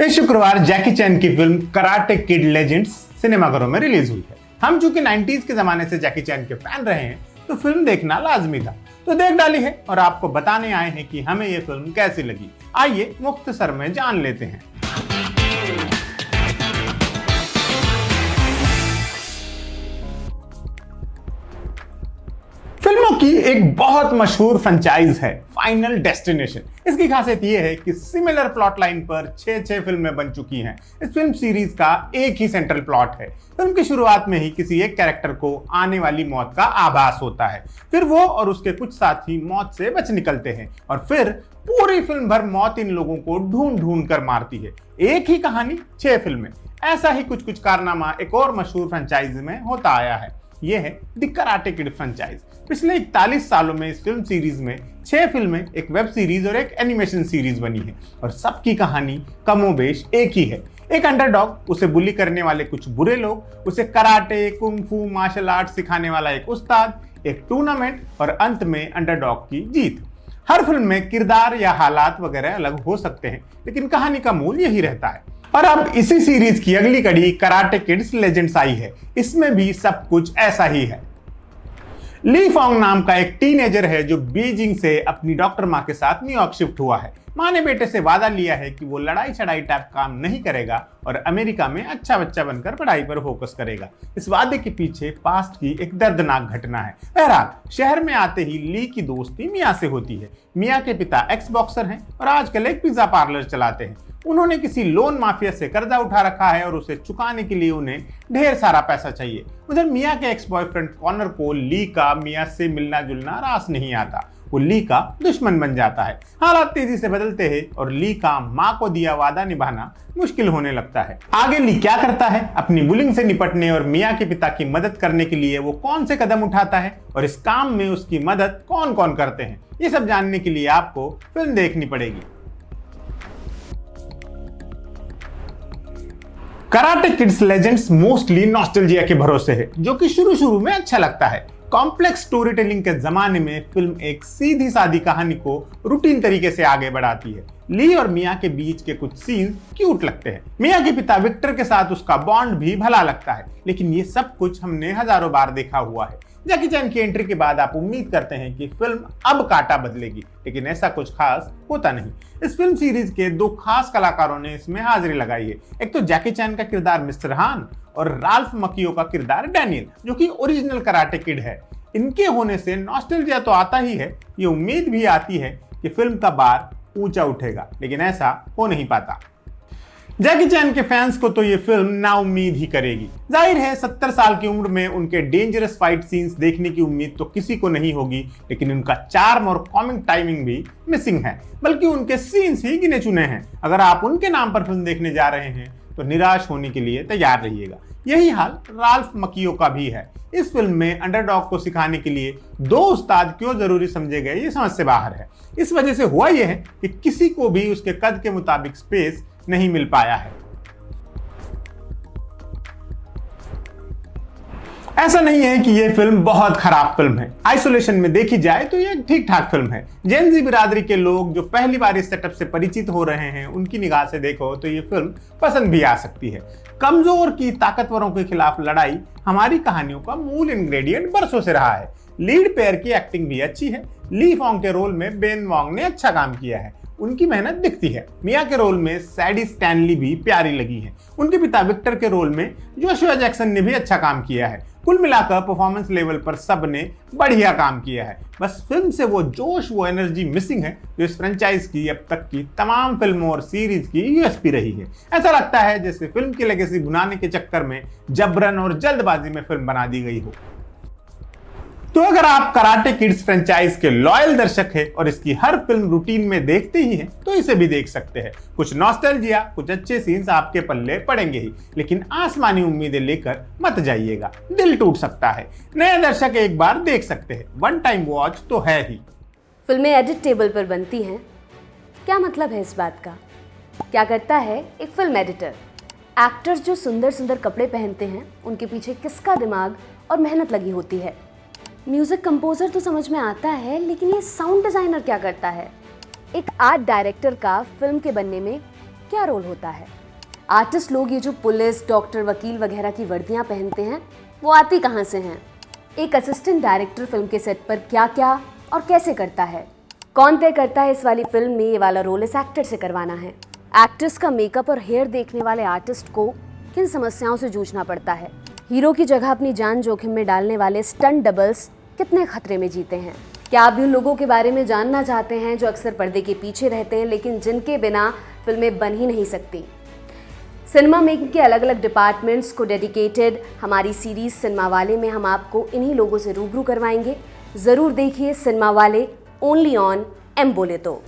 इस शुक्रवार जैकी चैन की फिल्म कराटे किड लेजेंड्स सिनेमाघरों में रिलीज हुई है। हम चूंकि 90s के जमाने से जैकी चैन के फैन रहे हैं तो फिल्म देखना लाजमी था, तो देख डाली है और आपको बताने आए हैं कि हमें ये फिल्म कैसी लगी। आइए मुख्तसर में जान लेते हैं। फिल्मों की एक बहुत मशहूर फ्रेंचाइज है फाइनल डेस्टिनेशन। इसकी खासियत यह है कि सिमिलर प्लॉट लाइन पर 6 फिल्में बन चुकी हैं। इस फिल्म सीरीज का एक ही सेंट्रल प्लॉट है। फिल्म की शुरुआत में ही किसी एक कैरेक्टर को आने वाली मौत का आभास होता है, फिर वो और उसके कुछ साथी मौत से बच निकलते हैं और फिर पूरी फिल्म भर मौत इन लोगों को ढूंढ ढूंढ कर मारती है। एक ही कहानी 6 फिल्में। ऐसा ही कुछ कारनामा एक और मशहूर फ्रेंचाइज में होता आया है। यह है द कराटे किड फ्रेंचाइज। पिछले 41 सालों में इस फिल्म सीरीज में 6 फिल्में, एक वेब सीरीज और एक एनिमेशन सीरीज बनी है और सबकी कहानी कमोबेश एक ही है। एक अंडरडॉग, उसे बुली करने वाले कुछ बुरे लोग, उसे कराटे, कुंग-फू, मार्शल आर्ट सिखाने वाला एक उस्ताद, एक टूर्नामेंट और अंत में अंडरडॉग की जीत। हर फिल्म में किरदार या हालात वगैरह अलग हो सकते हैं, लेकिन कहानी का मूल यही रहता है। और अब इसी सीरीज की अगली कड़ी कराटे किड्स लेजेंड्स आई है। इसमें भी सब कुछ ऐसा ही है। ली फॉन्ग नाम का एक टीनेजर है जो बीजिंग से अपनी डॉक्टर माँ के साथ न्यूयॉर्क शिफ्ट हुआ है। माँ ने बेटे से वादा लिया है कि वो लड़ाई छड़ाई टाइप काम नहीं करेगा और अमेरिका में अच्छा बच्चा बनकर पढ़ाई पर फोकस करेगा। इस वादे के पीछे पास्ट की एक दर्दनाक घटना है। बहरहाल शहर में आते ही ली की दोस्ती मिया से होती है। मिया के पिता एक्स बॉक्सर हैं और आजकल एक पिज्जा पार्लर चलाते हैं। उन्होंने किसी लोन माफिया से कर्जा उठा रखा है और उसे चुकाने के लिए उन्हें ढेर सारा पैसा चाहिए। उधर मिया के एक्स बॉयफ्रेंड कॉनर को ली का मिया से मिलना जुलना रास नहीं आता। वो ली का दुश्मन बन जाता है। हालात तेजी से बदलते हैं और ली का माँ को दिया वादा निभाना मुश्किल होने लगता है। आगे ली क्या करता है, अपनी बुलिंग से निपटने और मिया के पिता की मदद करने के लिए वो कौन से कदम उठाता है और इस काम में उसकी मदद कौन कौन करते हैं, ये सब जानने के लिए आपको फिल्म देखनी पड़ेगी। Karate kids legends mostly nostalgia के भरोसे है, जो कि शुरू में अच्छा लगता है। कॉम्प्लेक्स स्टोरी टेलिंग के जमाने में फिल्म एक सीधी सादी कहानी को रूटीन तरीके से आगे बढ़ाती है। ली और मिया के बीच के कुछ सीन्स क्यूट लगते हैं। मिया के पिता विक्टर के साथ उसका बॉन्ड भी भला लगता है, लेकिन ये सब कुछ हमने हजारों बार देखा हुआ है। जैकी चैन की एंट्री के बाद आप उम्मीद करते हैं कि फिल्म अब कांटा बदलेगी, लेकिन ऐसा कुछ खास होता नहीं। इस फिल्म सीरीज के 2 खास कलाकारों ने इसमें हाजिरी लगाई है। एक तो जैकी चैन का किरदार मिस्टर हान और राल्फ मकियो का किरदार डैनियल, जो कि ओरिजिनल कराटे किड है। इनके होने से नॉस्टैल्जिया तो आता ही है, ये उम्मीद भी आती है कि फिल्म का बार ऊंचा उठेगा, लेकिन ऐसा हो नहीं पाता। जैकी चैन के फैंस को तो ये फिल्म नाउम्मीद ही करेगी। जाहिर है 70 साल की उम्र में उनके डेंजरस फाइट सीन्स देखने की उम्मीद तो किसी को नहीं होगी, लेकिन उनका चार्म और कॉमिक टाइमिंग भी मिसिंग है, बल्कि उनके सीन्स ही गिने चुने हैं। अगर आप उनके नाम पर फिल्म देखने जा रहे हैं तो निराश होने के लिए तैयार रहिएगा। यही हाल राल्फ मकियो का भी है। इस फिल्म में अंडरडॉग को सिखाने के लिए 2 उस्ताद क्यों जरूरी समझे गए, ये समझ से बाहर है। इस वजह से हुआ यह है कि किसी को भी उसके कद के मुताबिक स्पेस नहीं मिल पाया है। ऐसा नहीं है कि यह फिल्म बहुत खराब फिल्म है। आइसोलेशन में देखी जाए तो यह ठीक ठाक फिल्म है। जेन ज़ी बिरादरी के लोग जो पहली बार इस सेटअप से परिचित हो रहे हैं, उनकी निगाह से देखो तो यह फिल्म पसंद भी आ सकती है। कमजोर की ताकतवरों के खिलाफ लड़ाई हमारी कहानियों का मूल इंग्रेडिएंट बरसों से रहा है। लीड पेयर की एक्टिंग भी अच्छी है। ली फॉन्ग के रोल में बेन वॉन्ग ने अच्छा काम किया है, उनकी मेहनत दिखती है। मिया के रोल में सैडी स्टैनली भी प्यारी लगी है। उनके पिता विक्टर के रोल में जोशुआ जैक्सन ने भी अच्छा काम किया है। कुल मिलाकर परफॉर्मेंस लेवल पर सब ने बढ़िया काम किया है। बस फिल्म से वो जोश, वो एनर्जी मिसिंग है जो इस फ्रेंचाइज की अब तक की तमाम फिल्मों और सीरीज की यूएसपी रही है। ऐसा लगता है जैसे फिल्म की लेगेसी बुनाने के चक्कर में जबरन और जल्दबाजी में फिल्म बना दी गई हो। तो अगर आप कराटे किड्स फ्रेंचाइज के लॉयल दर्शक हैं और इसकी हर फिल्म रूटीन में देखते ही हैं, तो इसे भी देख सकते हैं। कुछ नॉस्टैल्जिया, कुछ अच्छे सीन्स आपके पल्ले पड़ेंगे ही, लेकिन आसमानी उम्मीदें लेकर मत जाइएगा, दिल टूट सकता है। नए दर्शक एक बार देख सकते हैं, वन टाइम वॉच तो है ही। फिल्में एडिट टेबल पर बनती हैं, क्या मतलब है इस बात का? क्या करता है एक फिल्म एडिटर? एक्टर्स जो सुंदर सुंदर कपड़े पहनते हैं, उनके पीछे किसका दिमाग और मेहनत लगी होती है। म्यूजिक कंपोजर तो समझ में आता है, लेकिन ये साउंड डिजाइनर क्या करता है? एक आर्ट डायरेक्टर का फिल्म के बनने में क्या रोल होता है? आर्टिस्ट लोग ये जो पुलिस, डॉक्टर, वकील वगैरह की वर्दियां पहनते हैं वो आती कहाँ से हैं? एक असिस्टेंट डायरेक्टर फिल्म के सेट पर क्या क्या और कैसे करता है? कौन तय करता है इस वाली फिल्म में ये वाला रोल इस एक्टर से करवाना है? एक्ट्रेस का मेकअप और हेयर देखने वाले आर्टिस्ट को किन समस्याओं से जूझना पड़ता है? हीरो की जगह अपनी जान जोखिम में डालने वाले स्टंट डबल्स कितने खतरे में जीते हैं? क्या आप भी उन लोगों के बारे में जानना चाहते हैं जो अक्सर पर्दे के पीछे रहते हैं लेकिन जिनके बिना फिल्में बन ही नहीं सकती? सिनेमा मेकिंग के अलग अलग डिपार्टमेंट्स को डेडिकेटेड हमारी सीरीज सिनेमा वाले में हम आपको इन्हीं लोगों से रूबरू करवाएंगे। ज़रूर देखिए सिनेमा वाले, ओनली ऑन एम बोले तो।